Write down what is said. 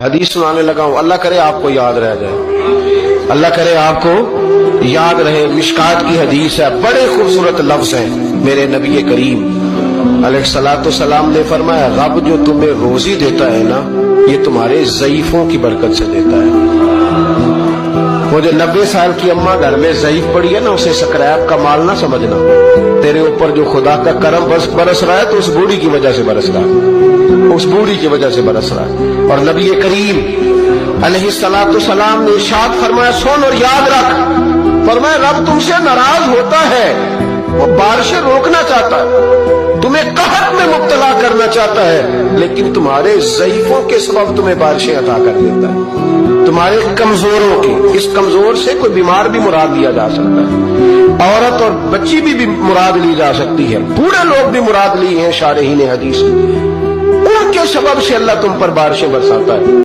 حدیث سنانے لگا ہوں، اللہ کرے آپ کو یاد رہ جائے، اللہ کرے آپ کو یاد رہے۔ مشکات کی حدیث ہے، بڑے خوبصورت لفظ ہیں۔ میرے نبی کریم علیہ الصلوۃ والسلام نے فرمایا، رب جو تمہیں روزی دیتا ہے نا، یہ تمہارے ضعیفوں کی برکت سے دیتا ہے۔ وہ جو 90 سال کی اماں گھر میں ضعیف پڑی ہے نا، اسے سکریپ کا مال نہ سمجھنا۔ تیرے اوپر جو خدا کا کرم برس رہا ہے تو اس بوڑھی کی وجہ سے برس رہا ہے، اس بوڑھی کی وجہ سے برس رہا ہے۔ اور نبی کریم علیہ الصلوۃ والسلام نے ارشاد فرمایا، سن اور یاد رکھ، فرمایا رب تم سے ناراض ہوتا ہے، وہ بارشیں روکنا چاہتا ہے، تمہیں قحط میں مبتلا کرنا چاہتا ہے، لیکن تمہارے ضعیفوں کے سبب تمہیں بارشیں عطا کر دیتا ہے، تمہارے کمزوروں کی۔ اس کمزور سے کوئی بیمار بھی مراد لیا جا سکتا ہے، عورت اور بچی بھی مراد لی جا سکتی ہے، بوڑھے لوگ بھی مراد لی ہیں شارحین حدیث، ان کے سبب سے اللہ تم پر بارشیں برساتا ہے۔